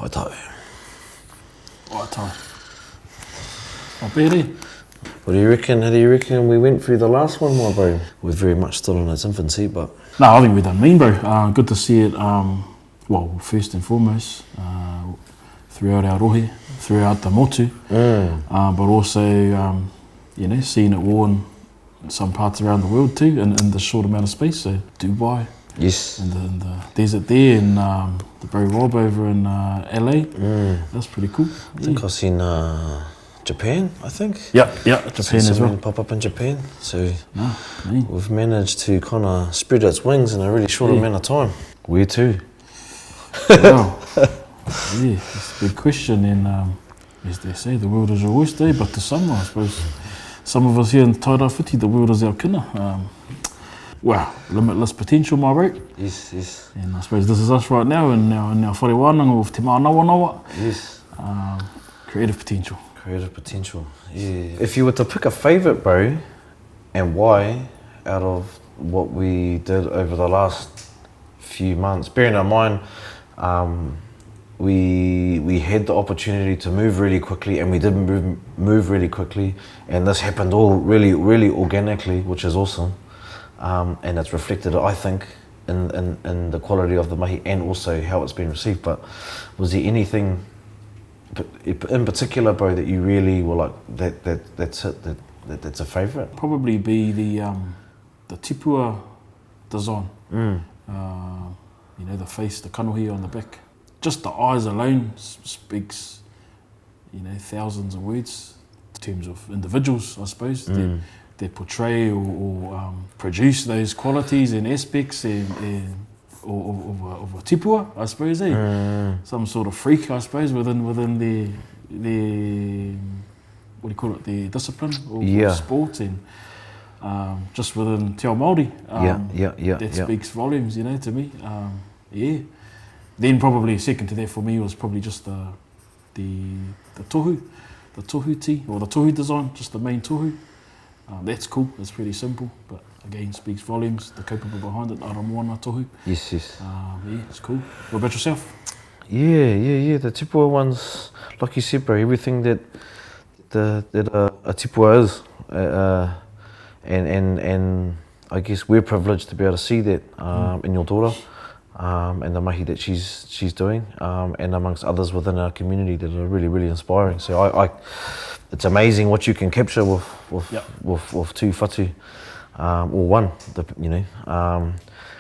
Wai-Tai. Wai-Tai. Not bad, eh? What do you reckon? How do you reckon we went through the last one, my bro? We're very much still in its infancy, but... No, I think we've done mean, bro. Good to see it, well, first and foremost, throughout our rohe, throughout the motu, but also, you know, seeing it worn in some parts around the world too, in the short amount of space. So Dubai, yes, and the desert there, and the bro Rob over in LA. That's pretty cool. I think I've seen Japan, I think. Yeah, Japan as well. Pop up in Japan. So Me. we've managed to kind of spread its wings in a really short amount of time. Where to? Wow. Yeah, it's a big question, and as they say, the world is your oyster, but to some, I suppose, some of us here in Tairāwhiti, the world is our kina. Wow, limitless potential, my bro. Yes. And I suppose this is us right now in our whare wānanga of te mānawa. Yes. Creative potential. Creative potential, yeah. If you were to pick a favourite, bro, and why, out of what we did over the last few months, bearing in mind, we had the opportunity to move really quickly, and we did move really quickly, and this happened all really organically, which is awesome, and it's reflected, I think, in the quality of the mahi and also how it's been received. But was there anything in particular, bro, that you really were like, that's a favourite? Probably be the tipua design. You know, the face, the kanohi on the back. Just the eyes alone speaks, you know, thousands of words in terms of individuals, I suppose, that portray or produce those qualities and aspects of a tipua, I suppose, some sort of freak, I suppose, within the what do you call it, the discipline of sport, and just within te ao Māori, that speaks volumes, you know, to me. Then probably second to that for me was probably just the tohu tee, or the tohu design, just the main tohu. That's cool, it's pretty simple, but again, speaks volumes, the kaupapa behind it, aramoana tohu. Yes. It's cool. What about yourself? Yeah, the tipua ones, like you said, bro, everything that a tipua is, and I guess we're privileged to be able to see that in your daughter, and the mahi that she's doing, and amongst others within our community that are really inspiring. So I it's amazing what you can capture with two whatu, or one, you know. A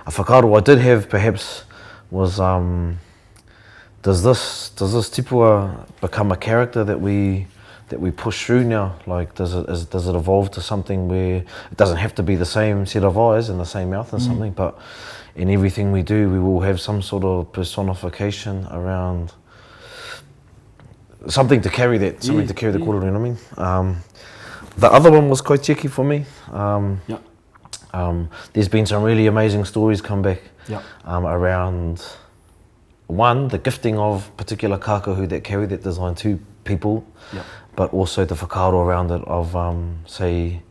whakaaro I did have perhaps was, does this tipua become a character that we push through now? Like, does it evolve to something where it doesn't have to be the same set of eyes and the same mouth and something, but in everything we do, we will have some sort of personification around something to carry that, something to carry the kōrero, you know what I mean? The other one was Koitiaki for me. There's been some really amazing stories come back around, one, the gifting of particular kākahu that carry that design to people, but also the whakaaro around it of, say,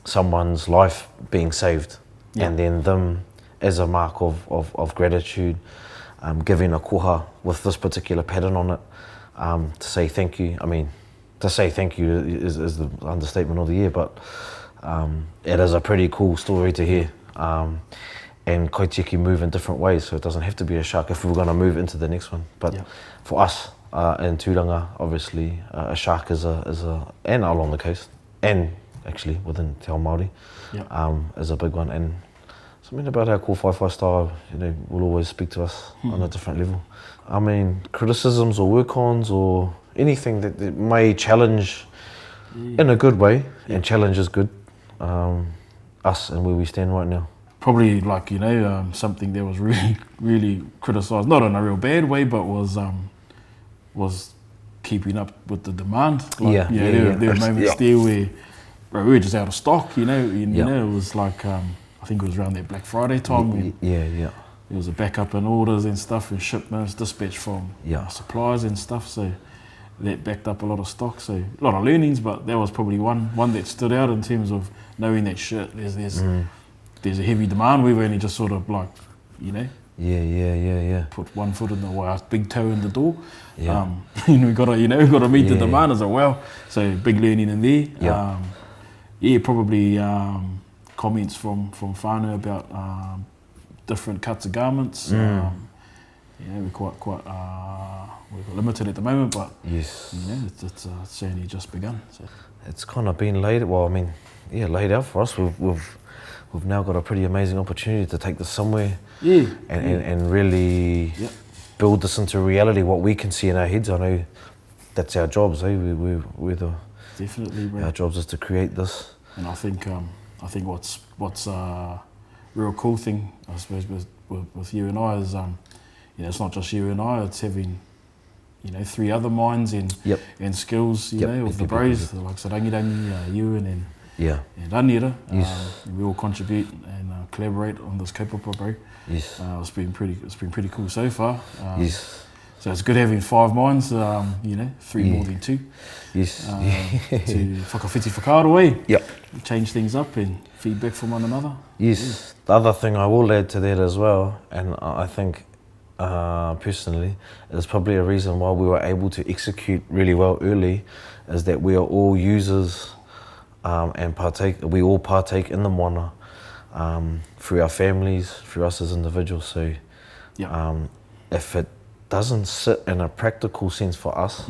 someone's life being saved, and then them as a mark of gratitude, giving a koha with this particular pattern on it, to say thank you. I mean, to say thank you is the understatement of the year, but it is a pretty cool story to hear. And Koitiaki move in different ways, so it doesn't have to be a shark if we're going to move into the next one. But for us in Tūranga, obviously a shark is a and along the coast, and actually within te ao Māori, is a big one. And something about our core whaiwhai style, you know, will always speak to us on a different level. I mean, criticisms or work-ons or anything that may challenge in a good way, and challenge is good, us and where we stand right now. Probably, like, you know, something that was really criticised, not in a real bad way, but was keeping up with the demand. Like, there were moments there where, bro, we were just out of stock, you know. You know, it was like, I think it was around that Black Friday time when there was a backup in orders and stuff, and shipments, dispatch from suppliers and stuff, so that backed up a lot of stock. So a lot of learnings, but that was probably one that stood out in terms of knowing that shit, there's a heavy demand. We've only just sort of, like, you know, Yeah. Put one foot in the big toe in the door. Yeah. We gotta meet the demand as well. So big learning in there. Probably comments from whānau about different cuts of garments. We're quite we're limited at the moment, but yes, it's certainly just begun. So. It's kind of been laid out for us. We've now got a pretty amazing opportunity to take this somewhere, and really build this into reality. What we can see in our heads, I know that's our jobs. We're the definitely, bro. Our jobs is to create this. And I think what's a real cool thing, I suppose, with you and I is it's not just you and I. It's having 3 other minds and skills, of the bros, like Rangirangi, Ewan and Raniera. We all contribute and collaborate on this kaupapa, bro. Yes. It's been pretty cool so far. So it's good having 5 minds, 3 more than 2. Yes. To whakawhiti whakaaro, Yep. Change things up and feedback from one another. Yes. The other thing I will add to that as well, and I think personally, is probably a reason why we were able to execute really well early, is that we are all users and we all partake in the moana through our families, through us as individuals. So if it doesn't sit in a practical sense for us,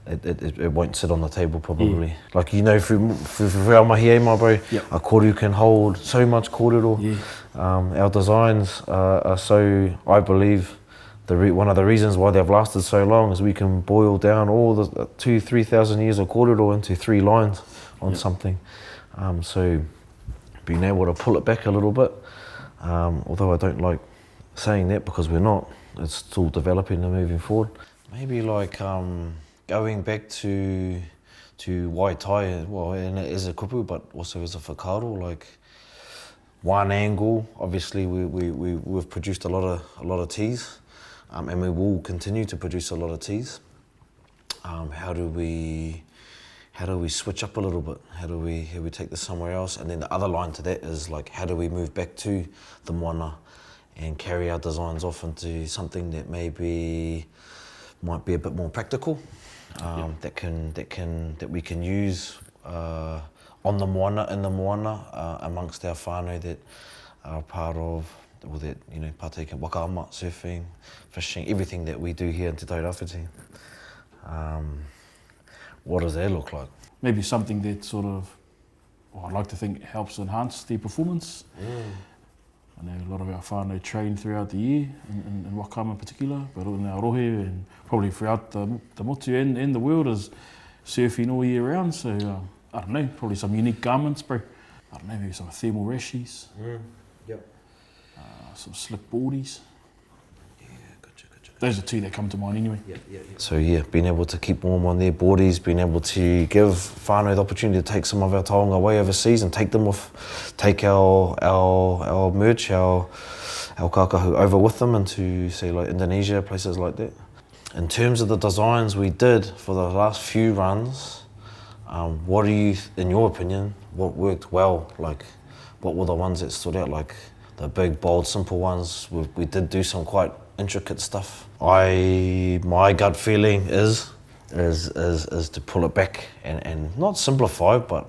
it won't sit on the table probably. Like, through our mahi, my bro, a kōrero can hold so much kōrero. Our designs are so, I believe, one of the reasons why they've lasted so long is we can boil down all the 2,000-3,000 years of kōrero into 3 lines on something. So being able to pull it back a little bit, although I don't like saying that because we're not, it's still developing and moving forward. Maybe like going back to Wai-Tai, well, and as a kupu, but also as a whakaaro, like one angle. Obviously, we've produced a lot of teas, and we will continue to produce a lot of teas. How do we switch up a little bit? How do we take this somewhere else? And then the other line to that is like, how do we move back to the moana and carry our designs off into something that might be a bit more practical, that we can use on the moana, in the moana, amongst our whānau that are part of, or that partake in wakaama, surfing, fishing, everything that we do here in Te Tairāwhiti. What does that look like? Maybe something that sort of, I'd like to think helps enhance their performance. I know a lot of our whānau train throughout the year, in wakaama in particular, but in our rohe and probably throughout the motu and the world is surfing all year round. So I don't know, probably some unique garments, bro. I don't know, maybe some thermal rashies. Some slick boardies. Those are 2 that come to mind anyway. So being able to keep warm on their boardies, being able to give whānau the opportunity to take some of our taonga away overseas and take our merch, our kākahu over with them into, say, like Indonesia, places like that. In terms of the designs we did for the last few runs, what do you, in your opinion, what worked well? Like, what were the ones that stood out? Like the big, bold, simple ones. We did do some quite intricate stuff. My gut feeling is to pull it back and not simplify, but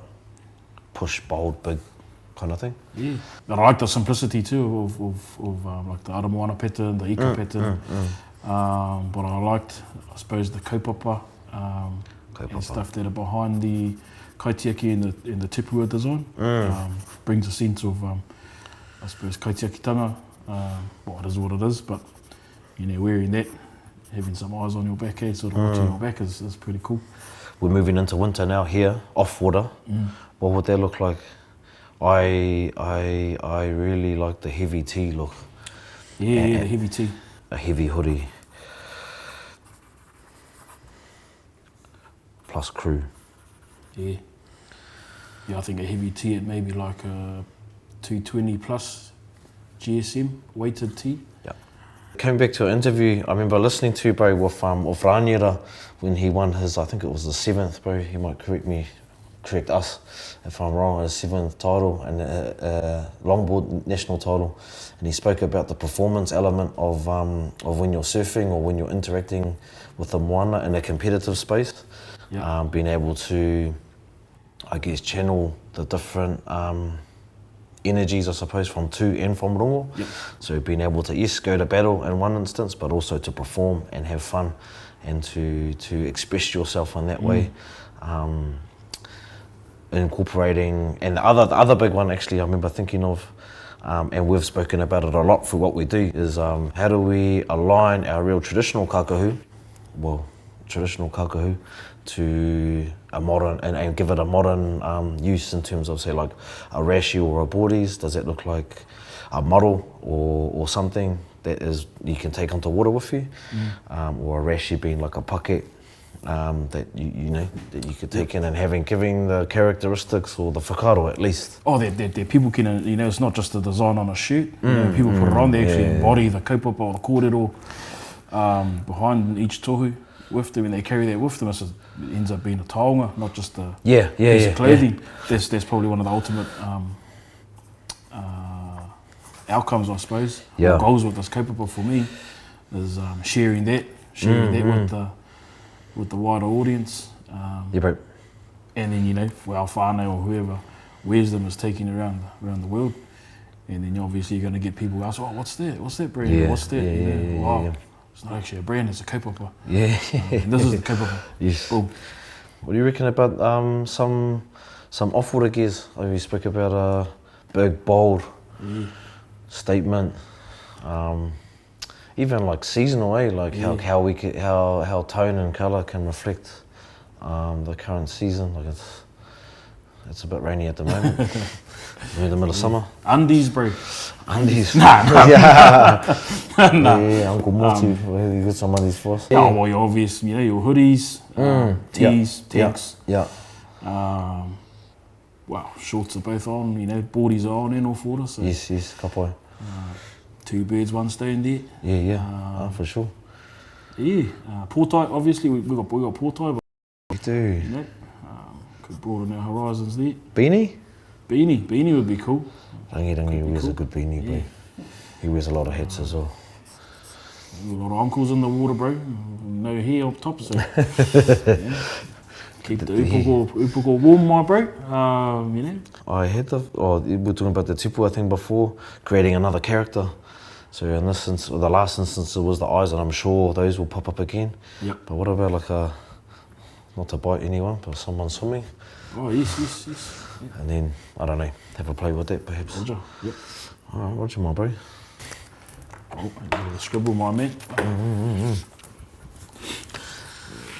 push bold, big kind of thing. And I like the simplicity too of like the Aramoana pattern, the Ika pattern. But I liked, I suppose, the kaupapa and stuff that are behind the kaitiaki and the tipua design. Brings a sense of, I suppose, kaitiakitanga. It is what it is, but wearing that, having some eyes on your back, sort of watching your back is pretty cool. We're moving into winter now here, off water. What would that look like? I really like the heavy tee look. The heavy tee. A heavy hoodie. Plus crew. Yeah, I think a heavy tee, it may be like a 220 plus GSM weighted tee. Coming back to an interview, I remember listening to, bro, with Raniera when he won his, I think it was the 7th, bro, he might correct me correct us if I'm wrong, a 7th title and a longboard national title, and he spoke about the performance element of when you're surfing or when you're interacting with the moana in a competitive space, being able to, I guess, channel the different energies, I suppose, from to and from rongo. So being able to, yes, go to battle in one instance, but also to perform and have fun and to express yourself in that way. Incorporating, and the other big one actually I remember thinking of, and we've spoken about it a lot for what we do, is how do we align our real traditional kakahu to a modern, and give it a modern use in terms of, say, like a rashi or a boardies. Does that look like a model or something that is you can take onto water with you, or a rashi being like a packet that you know that you could take in and giving the characteristics or the whakaro at least. Oh, that people can, you know, it's not just a design on a shirt. You know, people put it on, they actually embody the kaupapa or the kōrero behind each tohu with them, and they carry that with them. So it ends up being a taonga, not just a piece of clothing. That's probably one of the ultimate outcomes, I suppose. What goes with this kaupapa for me is sharing that with the wider audience. And then, you know, for our whānau or whoever wears them is taken around the world. And then obviously you're going to get people who ask, oh, what's that? What's that brand? What's that? Wow. It's not actually a brand, it's a kaupapa. And this is the kaupapa. Yes. Boom. What do you reckon about some off-water gears? Like you spoke about a big, bold statement. Even like seasonal, like how tone and colour can reflect the current season. Like it's a bit rainy at the moment. We're in the middle of summer. Undies, bro. Undies. Nah. Yeah, Uncle Morty, you got some undies for us. Oh, well, your obvious, you know, your hoodies, tees, tanks. Well, shorts are both on, you know, boardies are on and off water. So. Yes, kapai. 2 birds, 1 stone there. For sure. Pōtai, obviously, we've got pōtai. But, we do. You know, could broaden our horizons there. Beanie Beanie would be cool. Rangi wears a good beanie, bro. He wears a lot of hats as well. A lot of uncles in the water, bro. No hair up top, so keep the upoko warm, my bro. You know. I had we were talking about the tipua thing before, creating another character. So in this instance, the last instance, it was the eyes, and I'm sure those will pop up again. But what about like not to bite anyone, but someone swimming? Oh, yes. And then, I don't know, have a play with that perhaps. Roger, yep. Alright, roger, my bro. Oh, the scribble, my man.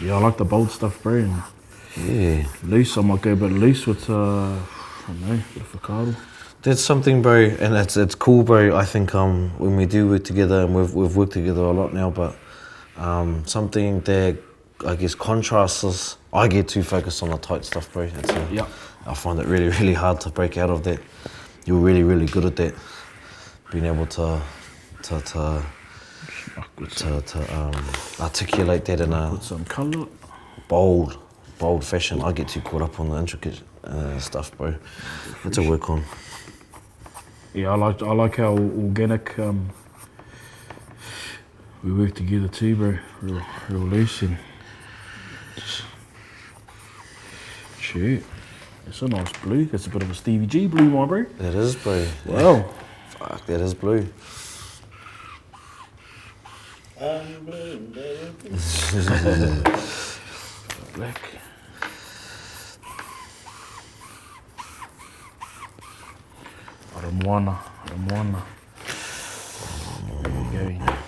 Yeah, I like the bold stuff, bro. And loose, I might go a bit loose with, I don't know, a bit of whakaro. That's something, bro, and it's cool, bro. I think when we do work together, and we've worked together a lot now, but something that I guess contrasts us. I get too focused on the tight stuff, bro. I find it really, really hard to break out of that. You're really, really good at that. Being able to articulate that in a put some colour. bold fashion. I get too caught up on the intricate stuff, bro. That's a work on. Yeah, I like how organic we work together too, bro. Real loose and shoot. It's a nice blue. That's a bit of a Stevie G blue, my bro. That is, bro. Wow. Fuck, that is blue. I'm blue, baby. Black. Aramoana. There we go.